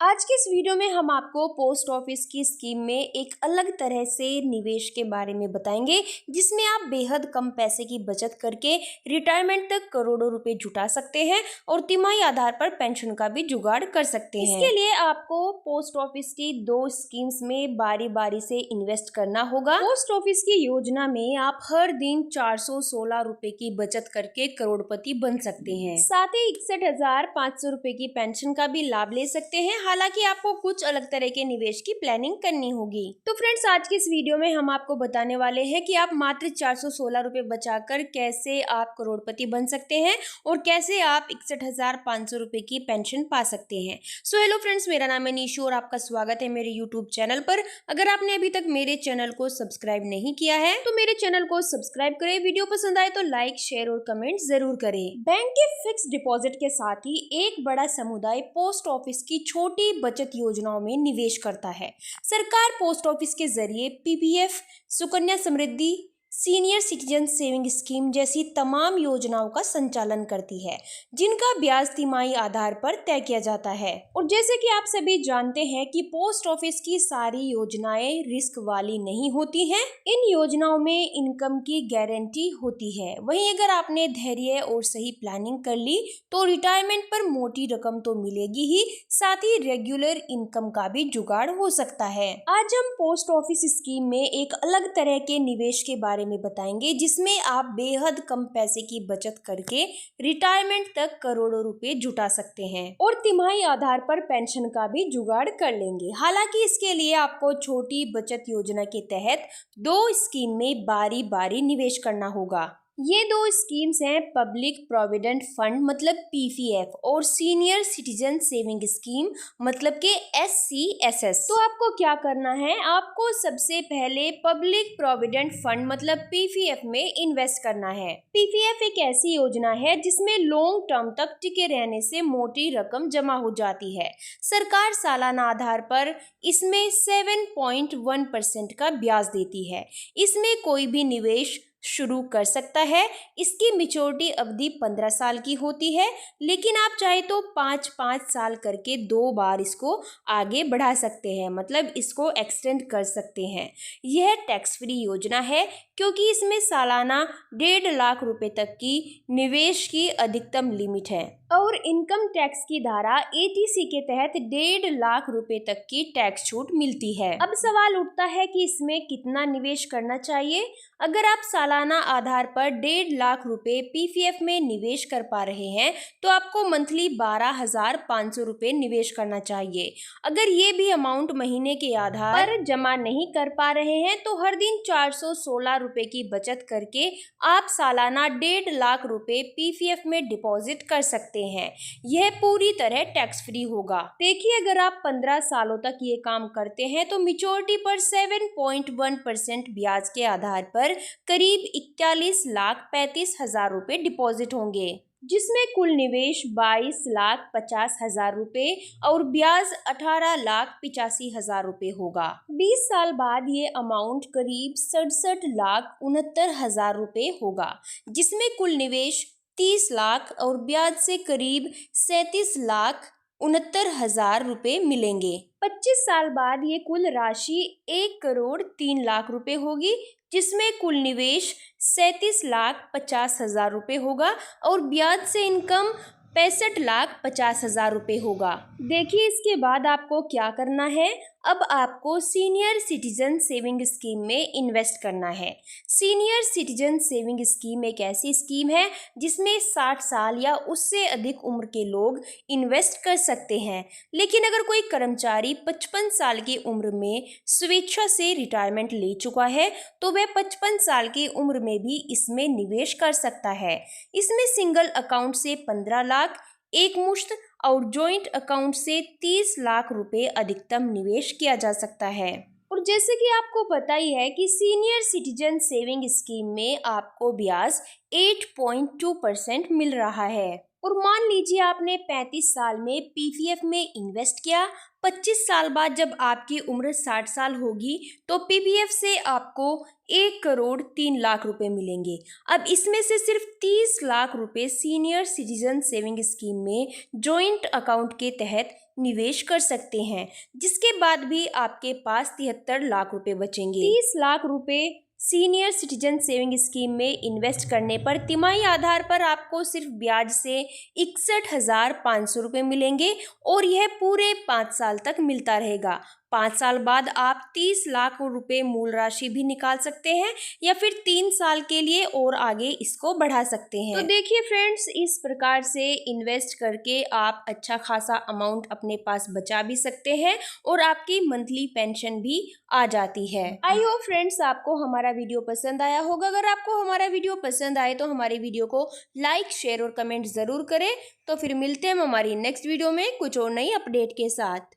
आज के इस वीडियो में हम आपको पोस्ट ऑफिस की स्कीम में एक अलग तरह से निवेश के बारे में बताएंगे जिसमें आप बेहद कम पैसे की बचत करके रिटायरमेंट तक करोड़ों रुपए जुटा सकते हैं और तिमाही आधार पर पेंशन का भी जुगाड़ कर सकते हैं। इसके लिए आपको पोस्ट ऑफिस की दो स्कीम्स में बारी बारी से इन्वेस्ट करना होगा। पोस्ट ऑफिस की योजना में आप हर दिन 416 रुपए की बचत करके करोड़पति बन सकते हैं। साथ ही 61,500 रुपए की पेंशन का भी लाभ ले सकते हैं। हालांकि आपको कुछ अलग तरह के निवेश की प्लानिंग करनी होगी। तो फ्रेंड्स, आज की इस वीडियो में हम आपको बताने वाले हैं कि आप मात्र 416 रुपए बचाकर कैसे आप करोड़पति बन सकते हैं और कैसे आप 61,500 रुपए की पेंशन पा सकते हैं। सो हेलो फ्रेंड्स, मेरा नाम है निशु और आपका स्वागत है मेरे यूट्यूब चैनल पर। अगर आपने अभी तक मेरे चैनल को सब्सक्राइब नहीं किया है तो मेरे चैनल को सब्सक्राइब करें। वीडियो पसंद आए तो लाइक, शेयर और कमेंट जरूर करें। बैंक के फिक्स डिपॉजिट के साथ ही एक बड़ा समुदाय पोस्ट ऑफिस की छोटी बचत योजनाओं में निवेश करता है। सरकार पोस्ट ऑफिस के जरिए PPF, Sukanya Samriddhi, senior citizen saving scheme जैसी तमाम योजनाओं का संचालन करती है जिनका ब्याज तिमाही आधार पर तय किया जाता है। और जैसे कि आप सभी जानते हैं कि पोस्ट ऑफिस की सारी योजनाएं रिस्क वाली नहीं होती हैं। इन योजनाओं में इनकम की गारंटी होती है। वहीं अगर आपने धैर्य और सही प्लानिंग कर ली तो रिटायरमेंट पर मोटी रकम तो मिलेगी ही, साथ ही रेगुलर इनकम का भी जुगाड़ हो सकता है। आज हम पोस्ट ऑफिस स्कीम में एक अलग तरह के निवेश के बारे में बताएंगे जिसमें आप बेहद कम पैसे की बचत करके रिटायरमेंट तक करोड़ों रुपए जुटा सकते हैं और तिमाही आधार पर पेंशन का भी जुगाड़ कर लेंगे। हालांकि इसके लिए आपको छोटी बचत योजना के तहत दो स्कीम में बारी बारी निवेश करना होगा। ये दो स्कीम्स हैं पब्लिक प्रोविडेंट फंड मतलब पीपीएफ और सीनियर सिटीजन सेविंग स्कीम मतलब के एससीएसएस। तो आपको क्या करना है, आपको सबसे पहले पब्लिक प्रोविडेंट फंड मतलब पीपीएफ में इन्वेस्ट करना है। पीपीएफ एक ऐसी योजना है जिसमें लॉन्ग टर्म तक टिके रहने से मोटी रकम जमा हो जाती है। सरकार सालाना आधार पर इसमें 7.1% का ब्याज देती है। इसमें कोई भी निवेश शुरू कर सकता है। इसकी मैच्योरिटी अवधि 15 साल की होती है, लेकिन आप चाहे तो 5-5 साल करके 2 बार इसको आगे बढ़ा सकते हैं, मतलब इसको एक्सटेंड कर सकते हैं। यह टैक्स फ्री योजना है क्योंकि इसमें सालाना 1.5 लाख रुपए तक की निवेश की अधिकतम लिमिट है और इनकम टैक्स की धारा 80C के तहत 1.5 लाख रुपए तक की टैक्स छूट मिलती है। अब सवाल उठता है कि इसमें कितना निवेश करना चाहिए। अगर आप सालाना आधार पर 1.5 लाख रुपए पीपीएफ में निवेश कर पा रहे हैं तो आपको मंथली 12,500 रुपए निवेश करना चाहिए। अगर ये भी अमाउंट महीने के आधार पर जमा नहीं कर पा रहे हैं तो हर दिन 416 रुपए की बचत करके आप सालाना 1.5 लाख रुपए पीपीएफ में डिपॉजिट कर सकते हैं। यह पूरी तरह टैक्स फ्री होगा। देखिए, अगर आप 15 सालों तक ये काम करते हैं तो मैच्योरिटी पर 7.1% ब्याज के आधार पर करीब 41,35,000 रुपए डिपॉजिट होंगे, जिसमें कुल निवेश 22,50,000 रुपए और ब्याज 18,85,000 रुपए होगा। 20 साल बाद ये अमाउंट करीब 67,69,000 रुपए होगा, जिसमें कुल निवेश 30 लाख और ब्याज से करीब 37,69,000 रुपए मिलेंगे। 25 साल बाद ये कुल राशि 1,03,00,000 रुपए होगी, जिसमें कुल निवेश 37,50,000 रुपए होगा और ब्याज से इनकम 65,50,000 रुपए होगा। देखिए, इसके बाद आपको क्या करना है। अब आपको सीनियर सिटीजन सेविंग स्कीम में इन्वेस्ट करना है। सीनियर सिटीजन सेविंग स्कीम एक ऐसी स्कीम है जिसमें 60 साल या उससे अधिक उम्र के लोग इन्वेस्ट कर सकते हैं, लेकिन अगर कोई कर्मचारी 55 साल की उम्र में स्वेच्छा से रिटायरमेंट ले चुका है तो वह 55 साल की उम्र में भी इसमें निवेश कर सकता है। इसमें सिंगल अकाउंट से 15 लाख, एक मुश्त और जॉइंट अकाउंट से 30 लाख रुपए अधिकतम निवेश किया जा सकता है। और जैसे कि आपको पता ही है कि सीनियर सिटीजन सेविंग स्कीम में आपको ब्याज 8.2% मिल रहा है। और मान लीजिए आपने 35 साल में पीपीएफ में इन्वेस्ट किया। 25 साल बाद जब आपकी उम्र 60 साल होगी तो पीपीएफ से आपको 1,03,00,000 रुपए मिलेंगे। अब इसमें से सिर्फ 30 लाख रुपए सीनियर सिटीजन सेविंग स्कीम में जॉइंट अकाउंट के तहत निवेश कर सकते हैं, जिसके बाद भी आपके पास 73 लाख रुपए बचेंगे। 30 लाख रुपए सीनियर सिटीजन सेविंग स्कीम में इन्वेस्ट करने पर तिमाही आधार पर आपको सिर्फ ब्याज से 61,500 रुपये मिलेंगे और यह पूरे 5 साल तक मिलता रहेगा। 5 साल बाद आप 30 लाख रुपए मूल राशि भी निकाल सकते हैं या फिर 3 साल के लिए और आगे इसको बढ़ा सकते हैं। तो देखिए फ्रेंड्स, इस प्रकार से इन्वेस्ट करके आप अच्छा खासा अमाउंट अपने पास बचा भी सकते हैं और आपकी मंथली पेंशन भी आ जाती है। आई होप फ्रेंड्स आपको हमारा वीडियो पसंद आया होगा। अगर आपको हमारा वीडियो पसंद आए तो हमारे वीडियो को लाइक, शेयर और कमेंट जरूर करें। तो फिर मिलते हैं हम हमारी नेक्स्ट वीडियो में कुछ और नई अपडेट के साथ।